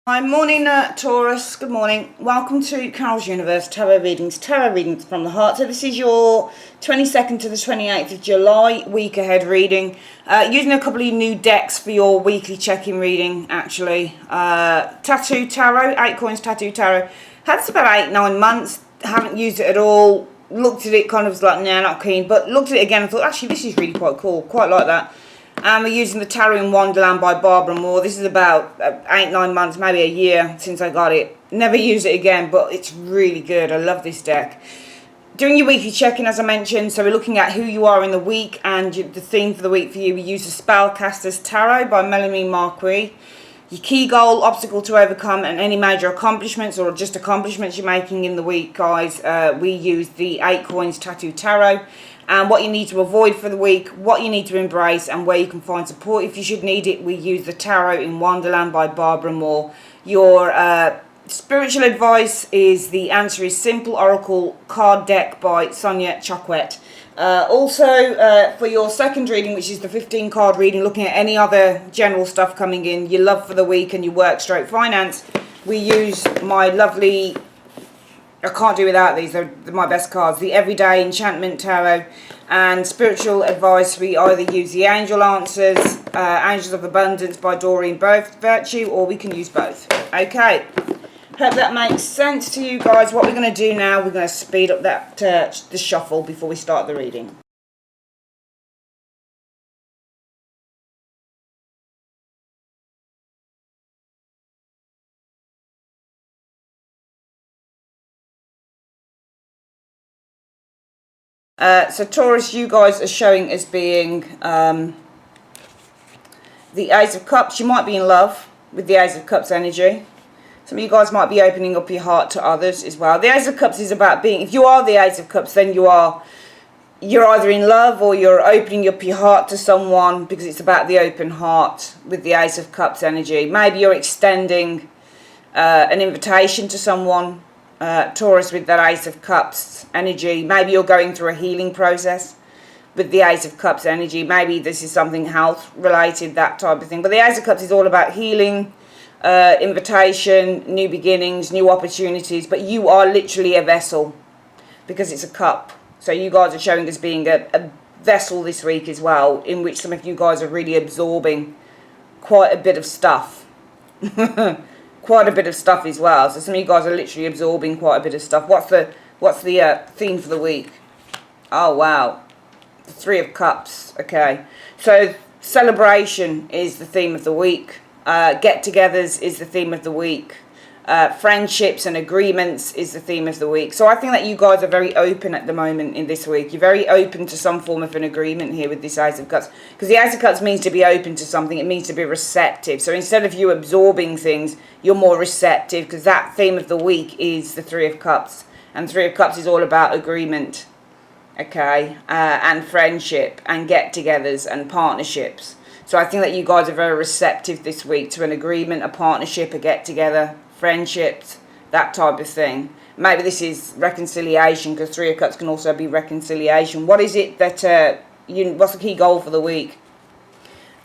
Hi, morning Taurus, good morning. Welcome to Carol's Universe Tarot Readings from the Heart. So this is your 22nd to the 28th of July week ahead reading. Using a couple of new decks for your weekly check-in reading actually. Tattoo Tarot, 8 Coins Tattoo Tarot. Had this about 8-9 months, haven't used it at all. Looked at it kind of was like, nah, not keen. But looked at it again and thought, actually this is really quite cool, quite like that. And we're using the Tarot in Wonderland by Barbara Moore. This is about 8-9 months, maybe a year since I got it. Never use it again, but it's really good. I love this deck. Doing your weekly check-in, as I mentioned, so we're looking at who you are in the week and the theme for the week for you. We use the Spellcaster's Tarot by Melanie Marquis. Your key goal, obstacle to overcome, and any major accomplishments or just accomplishments you're making in the week, guys. We use the 8 Coins Tattoo Tarot. And what you need to avoid for the week, what you need to embrace, and where you can find support if you should need it. We use the Tarot in Wonderland by Barbara Moore. Your spiritual advice is The Answer is Simple Oracle card deck by Sonia Choquette. Also, for your second reading, which is the 15 card reading, looking at any other general stuff coming in, your love for the week and your work stroke finance, we use my lovely, I can't do without these, they're my best cards, the Everyday Enchantment Tarot. And spiritual advice, we either use the Angel Answers, Angels of Abundance by Doreen Virtue, or we can use both. Okay, hope that makes sense to you guys. What we're going to do now, we're going to speed up that the shuffle before we start the reading. So Taurus, you guys are showing as being the Ace of Cups. You might be in love with the Ace of Cups energy. Some of you guys might be opening up your heart to others as well. The Ace of Cups is about being, if you are the Ace of Cups, then you're either in love or you're opening up your heart to someone, because it's about the open heart with the Ace of Cups energy. Maybe you're extending an invitation to someone, Taurus, with that Ace of Cups energy. Maybe you're going through a healing process with the Ace of Cups energy. Maybe this is something health related, that type of thing. But the Ace of Cups is all about healing, invitation, new beginnings, new opportunities. But you are literally a vessel because it's a cup. So you guys are showing as being a vessel this week as well, in which some of you guys are really absorbing quite a bit of stuff. Quite a bit of stuff as well. So some of you guys are literally absorbing quite a bit of stuff. What's the theme for the week? Oh wow, the 3 of Cups. Okay, so celebration is the theme of the week. Get-togethers is the theme of the week. Friendships and agreements is the theme of the week. So I think that you guys are very open at the moment in this week. You're very open to some form of an agreement here with this Ace of Cups. Because the Ace of Cups means to be open to something. It means to be receptive. So instead of you absorbing things, you're more receptive, because that theme of the week is the 3 of Cups. And 3 of Cups is all about agreement. Okay. And friendship and get-togethers and partnerships. So I think that you guys are very receptive this week to an agreement, a partnership, a get-together, friendships, that type of thing. Maybe this is reconciliation, because 3 of Cups can also be reconciliation. What is it that what's the key goal for the week?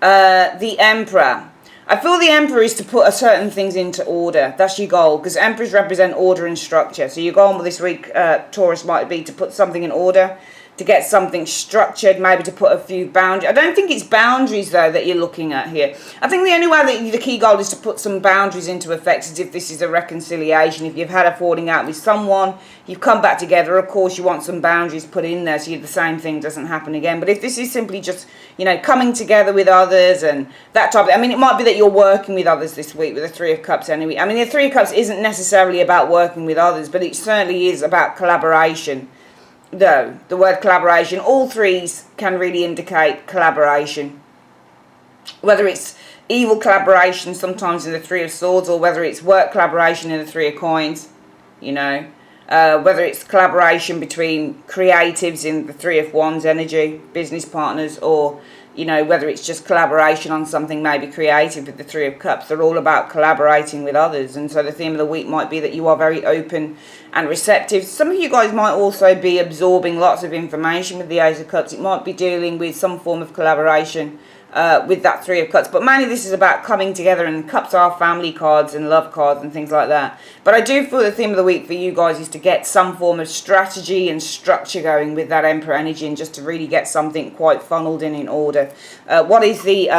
The Emperor. I feel the Emperor is to put certain things into order. That's your goal, because Emperors represent order and structure. So your goal this week, Taurus, might be to put something in order, to get something structured, maybe to put a few boundaries. I don't think it's boundaries, though, that you're looking at here. I think the only way that the key goal is to put some boundaries into effect is if this is a reconciliation. If you've had a falling out with someone, you've come back together, of course you want some boundaries put in there so the same thing doesn't happen again. But if this is simply just, you know, coming together with others and that type of, I mean, it might be that you're working with others this week with the 3 of Cups anyway. I mean, the 3 of Cups isn't necessarily about working with others, but it certainly is about collaboration. No, the word collaboration, all threes can really indicate collaboration. Whether it's evil collaboration sometimes in the 3 of Swords, or whether it's work collaboration in the 3 of Coins, you know. Whether it's collaboration between creatives in the 3 of Wands energy, business partners, or, you know, whether it's just collaboration on something maybe creative with the 3 of Cups. They're all about collaborating with others. And so the theme of the week might be that you are very open and receptive. Some of you guys might also be absorbing lots of information with the Ace of Cups. It might be dealing with some form of collaboration with that Three of Cups. But mainly this is about coming together, and cups are family cards and love cards and things like that. But I do feel the theme of the week for you guys is to get some form of strategy and structure going with that Emperor energy, and just to really get something quite funneled in order. What is the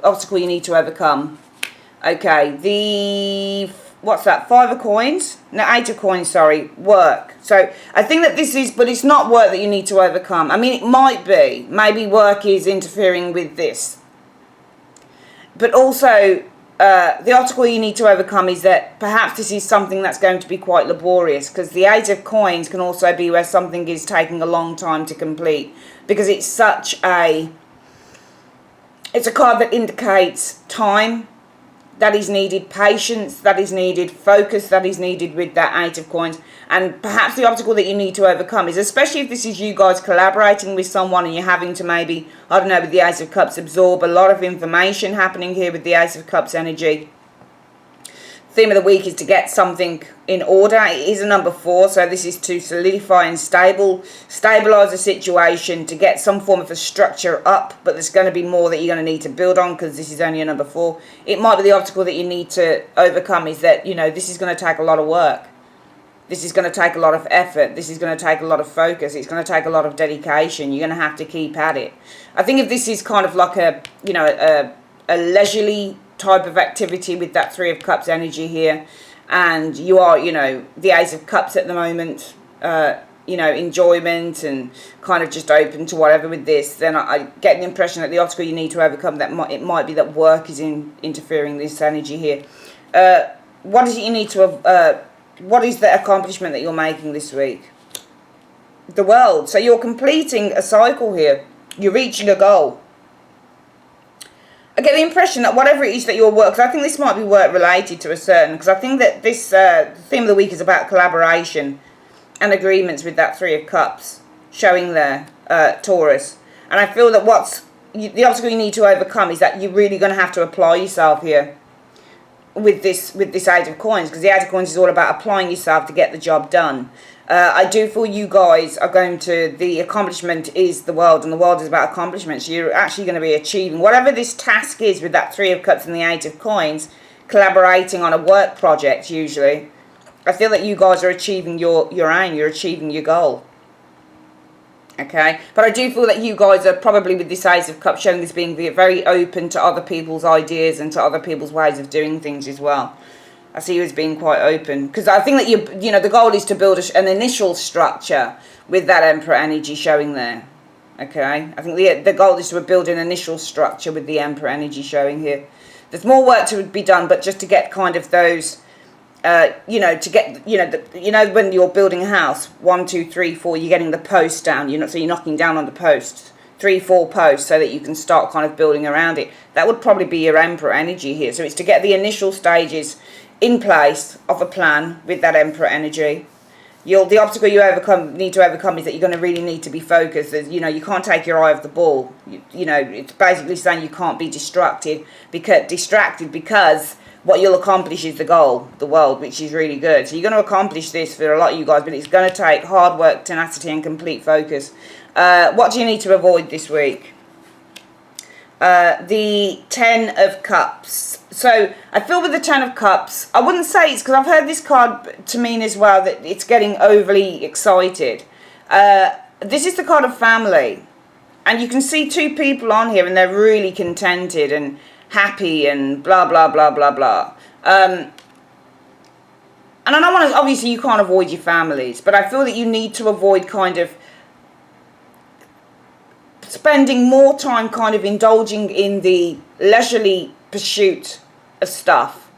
obstacle you need to overcome? Okay, what's that? 5 of coins? No, 8 of coins, sorry. Work. So I think that this is, but it's not work that you need to overcome. I mean, it might be. Maybe work is interfering with this. But also, the obstacle you need to overcome is that perhaps this is something that's going to be quite laborious, because the 8 of coins can also be where something is taking a long time to complete, because it's such a, it's a card that indicates time that is needed, patience that is needed, focus that is needed with that 8 of coins. And perhaps the obstacle that you need to overcome is, especially if this is you guys collaborating with someone and you're having to maybe, I don't know, with the Ace of Cups, absorb a lot of information happening here with the Ace of Cups energy. Theme of the week is to get something in order. It is a number 4, so this is to solidify and stabilize the situation, to get some form of a structure up, but there's going to be more that you're going to need to build on, because this is only a number 4. It might be the obstacle that you need to overcome is that, you know, this is going to take a lot of work. This is going to take a lot of effort. This is going to take a lot of focus. It's going to take a lot of dedication. You're going to have to keep at it. I think if this is kind of like a, you know, a leisurely type of activity with that Three of Cups energy here, and you are, you know, the Ace of Cups at the moment, you know, enjoyment and kind of just open to whatever with this, then I get the impression that the obstacle you need to overcome, that it might be that work is interfering this energy here. What is it you need to what is the accomplishment that you're making this week? The World. So you're completing a cycle here. You're reaching a goal. I get the impression that whatever it is that your work, because I think this might be work related to a certain, because I think that this theme of the week is about collaboration and agreements with that Three of Cups showing there, Taurus. And I feel that the obstacle you need to overcome is that you're really going to have to apply yourself here with this Eight of Coins, because the Eight of Coins is all about applying yourself to get the job done. I do feel you guys are going to, the accomplishment is the World, and the World is about accomplishments. You're actually going to be achieving whatever this task is with that Three of Cups and the Eight of Coins, collaborating on a work project usually. I feel that you guys are achieving your aim, you're achieving your goal. Okay, but I do feel that you guys are probably, with this Ace of Cups, showing as being very open to other people's ideas and to other people's ways of doing things as well. I see you as being quite open, because I think that you know, the goal is to build an initial structure with that Emperor energy showing there. Okay, I think the goal is to build an initial structure with the Emperor energy showing here. There's more work to be done, but just to get kind of those, you know, to get, you know, when you're building a house, 1, 2, 3, 4, you're getting the posts down. So you're knocking down on the posts, 3, 4 posts, so that you can start kind of building around it. That would probably be your Emperor energy here. So it's to get the initial stages in place of a plan with that Emperor energy. The obstacle you need to overcome is that you're going to really need to be focused. You know, you can't take your eye off the ball. You know, it's basically saying you can't be distracted because what you'll accomplish is the goal, the World, which is really good. So you're going to accomplish this for a lot of you guys, but it's going to take hard work, tenacity, and complete focus. What do you need to avoid this week? The 10 of Cups. So I feel with the 10 of Cups, I wouldn't say it's, because I've heard this card to mean as well that it's getting overly excited. This is the card of family, and you can see 2 people on here and they're really contented and happy and blah blah blah blah blah. And I don't want to, obviously you can't avoid your families, but I feel that you need to avoid kind of spending more time kind of indulging in the leisurely pursuit of stuff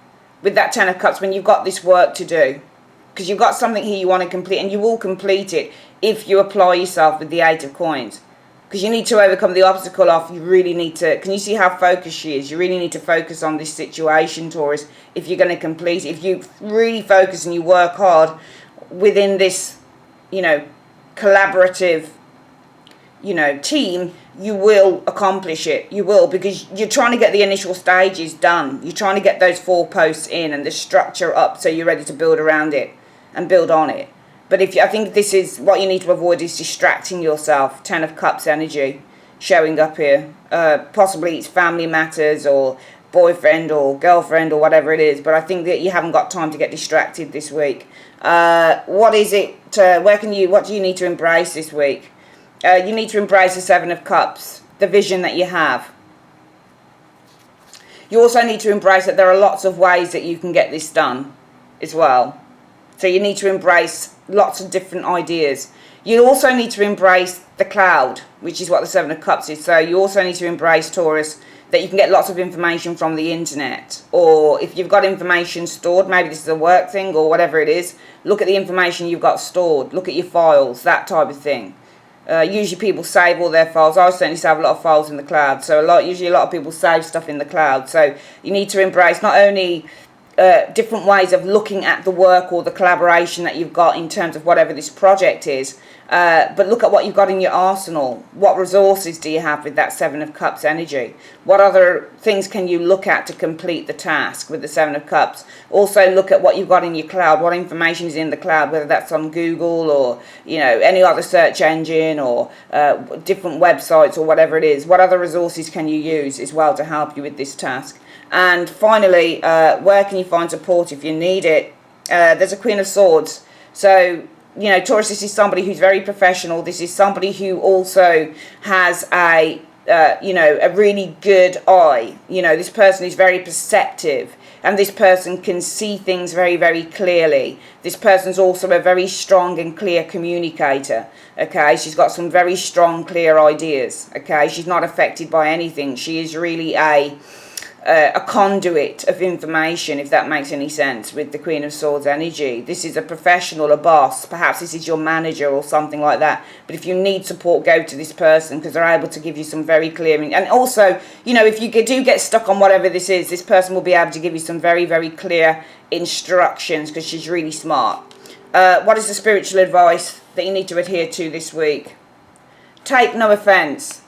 with that 10 of Cups when you've got this work to do, because you've got something here you want to complete, and you will complete it if you apply yourself with the 8 of Coins, because you need to overcome the obstacle of, you really need to, can you see how focused she is? You really need to focus on this situation, Taurus, if you're going to complete it. If you really focus and you work hard within this, you know, collaborative, you know, team, you will accomplish it. You will, because you're trying to get the initial stages done. You're trying to get those 4 posts in and the structure up so you're ready to build around it and build on it. But I think this is what you need to avoid, is distracting yourself. 10 of Cups energy. showing up here. Possibly it's family matters or boyfriend or girlfriend or whatever it is, but I think that you haven't got time to get distracted this week. What is it? What do you need to embrace this week? You need to embrace the Seven of Cups, the vision that you have. You also need to embrace that there are lots of ways that you can get this done as well. So you need to embrace lots of different ideas. You also need to embrace the cloud, which is what the Seven of Cups is. So you also need to embrace, Taurus, that you can get lots of information from the internet. Or if you've got information stored, maybe this is a work thing or whatever it is, look at the information you've got stored. Look at your files, that type of thing. Usually people save all their files. I certainly save a lot of files in the cloud. So usually a lot of people save stuff in the cloud. So you need to embrace not only different ways of looking at the work or the collaboration that you've got in terms of whatever this project is, but look at what you've got in your arsenal. What resources do you have with that Seven of Cups energy? What other things can you look at to complete the task with the Seven of Cups? Also look at what you've got in your cloud, what information is in the cloud, whether that's on Google or any other search engine or different websites or whatever it is. What other resources can you use as well to help you with this task? And finally, where can you find support if you need it? There's a Queen of Swords. So, Taurus, this is somebody who's very professional. This is somebody who also has a really good eye. This person is very perceptive. And this person can see things very, very clearly. This person's also a very strong and clear communicator. Okay, she's got some very strong, clear ideas. Okay, she's not affected by anything. She is really a conduit of information, if that makes any sense, with the Queen of Swords energy. This is a professional, a boss. Perhaps this is your manager or something like that. But if you need support, go to this person because they're able to give you some very clear... And also, if you do get stuck on whatever this is, this person will be able to give you some very, very clear instructions because she's really smart. What is the spiritual advice that you need to adhere to this week? Take no offence.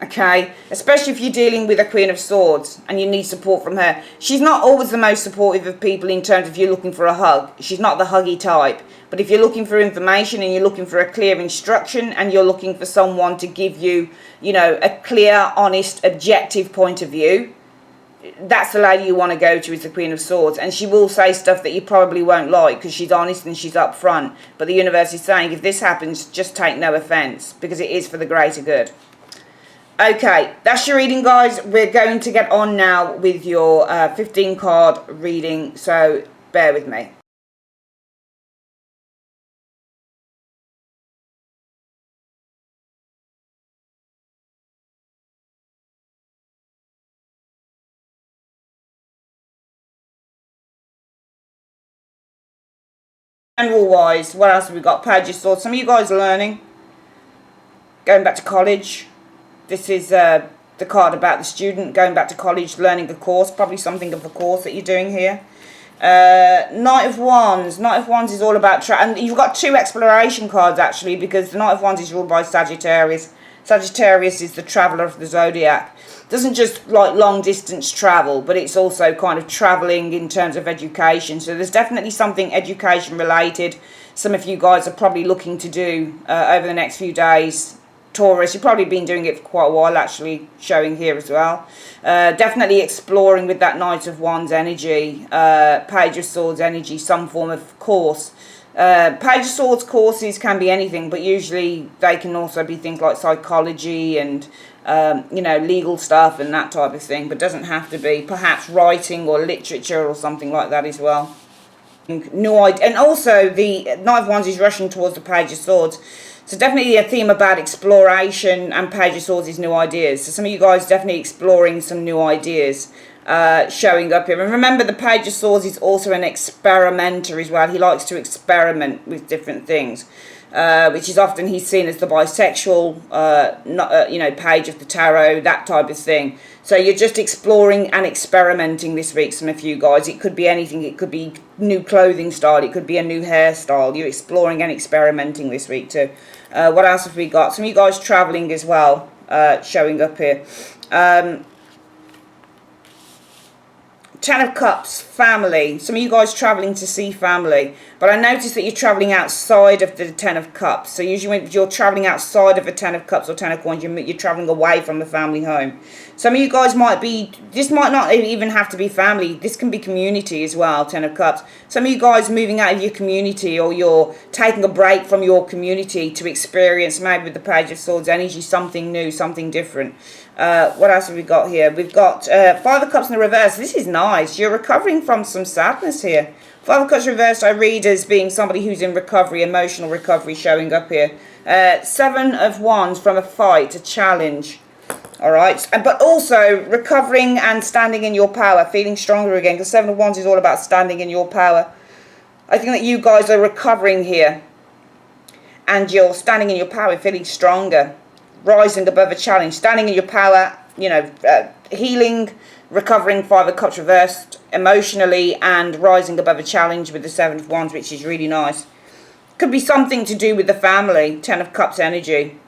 Okay, especially if you're dealing with a Queen of Swords and you need support from her. She's not always the most supportive of people in terms of you're looking for a hug. She's not the huggy type. But if you're looking for information and you're looking for a clear instruction and you're looking for someone to give you, a clear, honest, objective point of view, that's the lady you want to go to, is the Queen of Swords. And she will say stuff that you probably won't like because she's honest and she's upfront. But the universe is saying, if this happens, just take no offence because it is for the greater good. Okay, that's your reading, guys. We're going to get on now with your 15 card reading, so bear with me. General wise, what else have we got? Page of Swords. Some of you guys are learning, going back to college. This is the card about the student going back to college, learning a course, probably something of a course that you're doing here. Knight of Wands. Knight of Wands is all about... and you've got two exploration cards, actually, because the Knight of Wands is ruled by Sagittarius. Sagittarius is the traveller of the zodiac. Doesn't just like long distance travel, but it's also kind of travelling in terms of education. So there's definitely something education related some of you guys are probably looking to do over the next few days. Taurus, you've probably been doing it for quite a while, actually, showing here as well. Definitely exploring with that Knight of Wands energy, Page of Swords energy, some form of course. Page of Swords courses can be anything, but usually they can also be things like psychology and, legal stuff and that type of thing, but doesn't have to be. Perhaps writing or literature or something like that as well. New idea. And also, the Knight of Wands is rushing towards the Page of Swords. So definitely a theme about exploration, and Page of Swords is new ideas. So some of you guys definitely exploring some new ideas showing up here. And remember, the Page of Swords is also an experimenter as well. He likes to experiment with different things, which is often he's seen as the bisexual, page of the tarot, that type of thing. So you're just exploring and experimenting this week, some of you guys. It could be anything. It could be new clothing style. It could be a new hairstyle. You're exploring and experimenting this week too. What else have we got? Some of you guys travelling as well, Ten of Cups, family. Some of you guys travelling to see family. But I noticed that you're travelling outside of the Ten of Cups. So usually when you're travelling outside of a Ten of Cups or Ten of Coins, you're travelling away from the family home. Some of you guys might be, this might not even have to be family. This can be community as well, Ten of Cups. Some of you guys moving out of your community, or you're taking a break from your community to experience, maybe with the Page of Swords energy, something new, something different. What else have we got here? We've got Five of Cups in the reverse. This is nice. You're recovering from some sadness here. Five of Cups reversed I read as being somebody who's in recovery, emotional recovery showing up here. Seven of Wands from a fight, a challenge. Alright, but also recovering and standing in your power, feeling stronger again, because Seven of Wands is all about standing in your power. I think that you guys are recovering here, and you're standing in your power, feeling stronger, rising above a challenge, standing in your power, you know, healing, recovering, Five of Cups reversed, emotionally, and rising above a challenge with the Seven of Wands, which is really nice. Could be something to do with the family, Ten of Cups energy,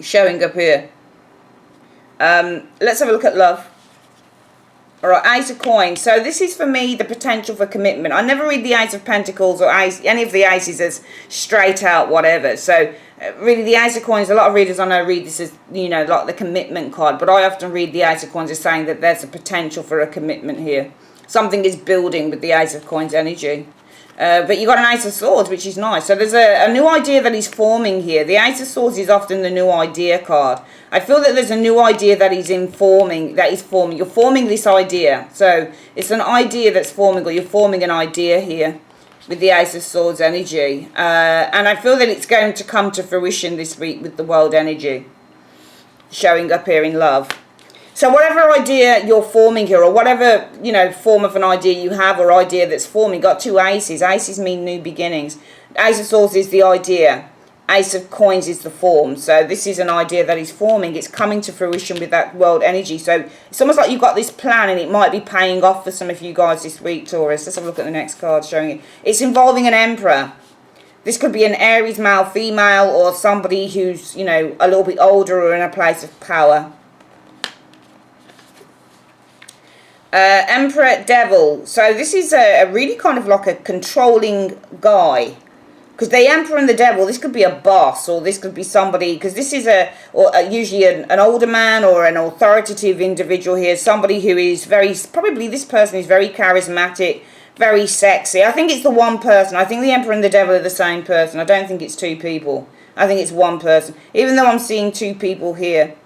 showing up here. Let's have a look at love. Alright, Ace of Coins. So this is for me the potential for commitment. I never read the Ace of Pentacles or any of the Aces as straight out whatever. So really the Ace of Coins, a lot of readers I know read this as, you know, like the commitment card. But I often read the Ace of Coins as saying that there's a potential for a commitment here. Something is building with the Ace of Coins energy. But you got an Ace of Swords, which is nice. So there's a new idea that is forming here. The Ace of Swords is often the new idea card. I feel that there's a new idea that is forming. You're forming this idea. So it's an idea that's forming, or you're forming an idea here with the Ace of Swords energy. And I feel that it's going to come to fruition this week with the World energy showing up here in love. So whatever idea you're forming here, or whatever, you know, form of an idea you have or idea that's forming, got two aces. Aces mean new beginnings. Ace of Swords is the idea. Ace of Coins is the form. So this is an idea that is forming. It's coming to fruition with that World energy. So it's almost like you've got this plan and it might be paying off for some of you guys this week, Taurus. Let's have a look at the next card showing it. It's involving an Emperor. This could be an Aries male, female, or somebody who's, you know, a little bit older or in a place of power. Emperor, Devil. So this is a really kind of like a controlling guy, because the Emperor and the Devil, this could be a boss, or this could be somebody, because this is usually an older man or an authoritative individual here, somebody who is probably this person is very charismatic, very sexy. I think it's the one person. I think the Emperor and the Devil are the same person. I don't think it's two people. I think it's one person, even though I'm seeing two people here.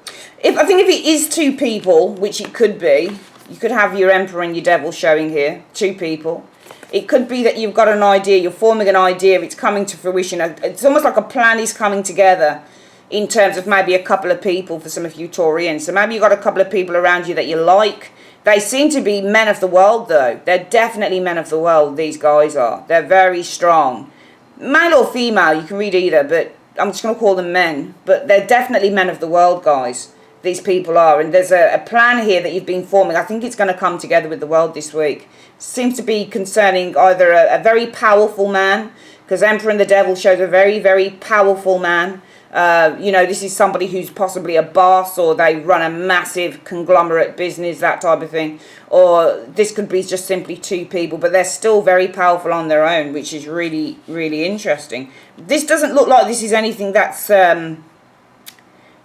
I think if it is two people, which it could be, you could have your Emperor and your Devil showing here, two people. It could be that you've got an idea, you're forming an idea, it's coming to fruition. It's almost like a plan is coming together in terms of maybe a couple of people for some of you Taurians. So maybe you've got a couple of people around you that you like. They seem to be men of the world though. They're definitely men of the world, these guys are. They're very strong. Male or female, you can read either, but I'm just going to call them men. But they're definitely men of the world, guys. These people are, and there's a plan here that you've been forming. I think it's going to come together with the World this week. Seems to be concerning either a very powerful man, because Emperor and the Devil shows a very, very powerful man. You know, this is somebody who's possibly a boss, or they run a massive conglomerate business, that type of thing. Or this could be just simply two people, but they're still very powerful on their own, which is really, really interesting. This doesn't look like this is anything that's...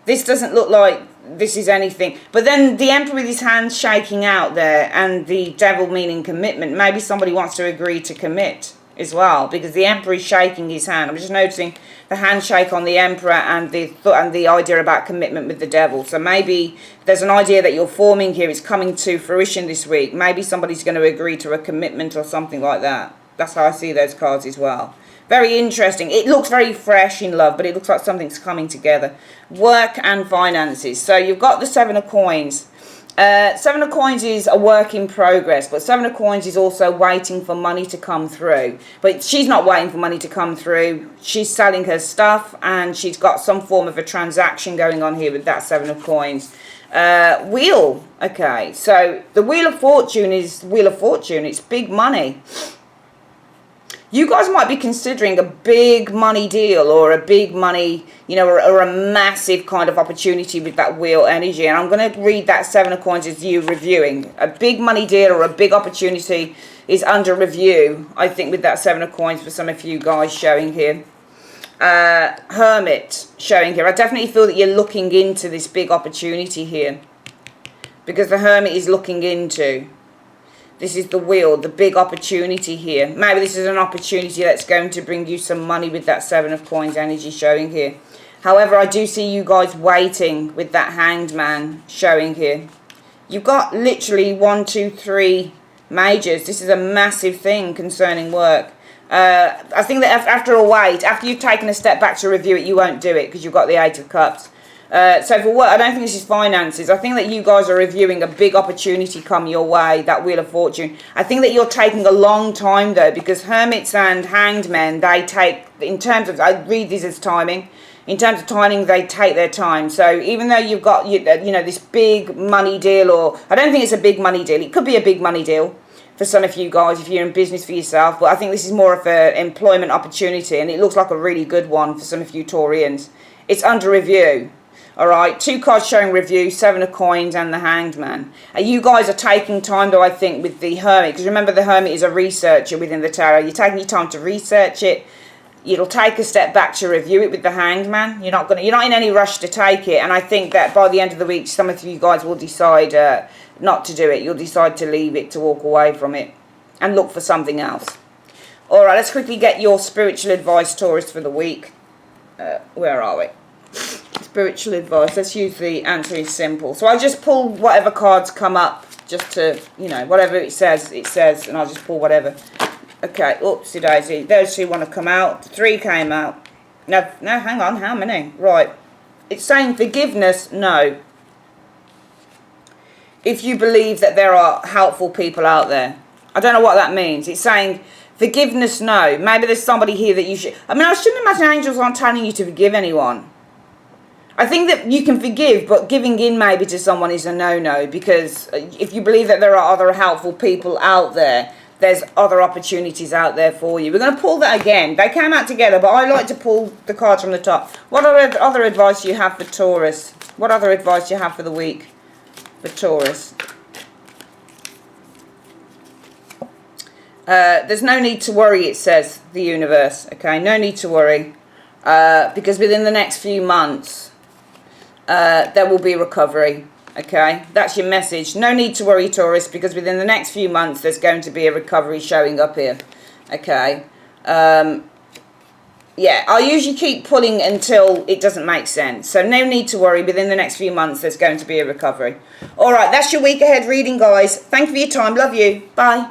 this doesn't look like this is anything. But then the Emperor with his hands shaking out there, and the Devil meaning commitment. Maybe somebody wants to agree to commit as well, because the Emperor is shaking his hand. I'm just noticing the handshake on the Emperor and the idea about commitment with the Devil. So maybe there's an idea that you're forming here. It's coming to fruition this week. Maybe somebody's going to agree to a commitment or something like that. That's how I see those cards as well. Very interesting. It looks very fresh in love, but it looks like something's coming together. Work and finances. So you've got the Seven of Coins. Seven of Coins is a work in progress, but Seven of Coins is also waiting for money to come through. But she's not waiting for money to come through. She's selling her stuff, and she's got some form of a transaction going on here with that Seven of Coins. Wheel. Okay, so the Wheel of Fortune is Wheel of Fortune. It's big money. You guys might be considering a big money deal or a big money, you know, or a massive kind of opportunity with that wheel energy. And I'm going to read that 7 of coins as you reviewing. A big money deal or a big opportunity is under review, I think, with that 7 of coins for some of you guys showing here. Hermit showing here. I definitely feel that you're looking into this big opportunity here, because the Hermit is looking into. This is the wheel, the big opportunity here. Maybe this is an opportunity that's going to bring you some money with that 7 of coins energy showing here. However, I do see you guys waiting with that Hanged Man showing here. You've got literally 1, 2, 3 majors. This is a massive thing concerning work. I think that after a wait, after you've taken a step back to review it, you won't do it because you've got the 8 of Cups. So for work, I don't think this is finances. I think that you guys are reviewing a big opportunity come your way, that Wheel of Fortune. I think that you're taking a long time though, because Hermits and Hanged Men, they take, in terms of, I read this as timing, in terms of timing, they take their time. So even though you've got, you know, this big money deal, or I don't think it's a big money deal. It could be a big money deal for some of you guys if you're in business for yourself, but I think this is more of an employment opportunity, and it looks like a really good one for some of you Taurians. It's under review. Alright, 2 cards showing review, 7 of coins and the Hanged Man. You guys are taking time though, I think, with the Hermit, because remember the Hermit is a researcher within the tarot. You're taking your time to research it. You'll take a step back to review it with the Hanged Man. You're not in any rush to take it, and I think that by the end of the week some of you guys will decide not to do it. You'll decide to leave it, to walk away from it and look for something else. Alright, let's quickly get your spiritual advice, Taurus, for the week. Where are we? Spiritual advice. Let's use the answer is simple. So I'll just pull whatever cards come up, just to, you know, whatever it says, and I'll just pull whatever. Okay, oopsie daisy. Those 2 want to come out. 3 came out. No, hang on, how many? Right. It's saying forgiveness, no. If you believe that there are helpful people out there. I don't know what that means. It's saying forgiveness, no. Maybe there's somebody here that you should... I mean, I shouldn't imagine angels aren't telling you to forgive anyone. I think that you can forgive, but giving in maybe to someone is a no-no, because if you believe that there are other helpful people out there, there's other opportunities out there for you. We're going to pull that again. They came out together, but I like to pull the cards from the top. What other advice do you have for Taurus? What other advice do you have for the week for Taurus? There's no need to worry, it says, the universe. Okay, no need to worry, because within the next few months, there will be recovery. Okay, that's your message. No need to worry, Taurus, because within the next few months there's going to be a recovery showing up here. Okay, yeah, I usually keep pulling until it doesn't make sense, so no need to worry. Within the next few months there's going to be a recovery. All right, that's your week ahead reading, guys. Thank you for your time. Love you. Bye.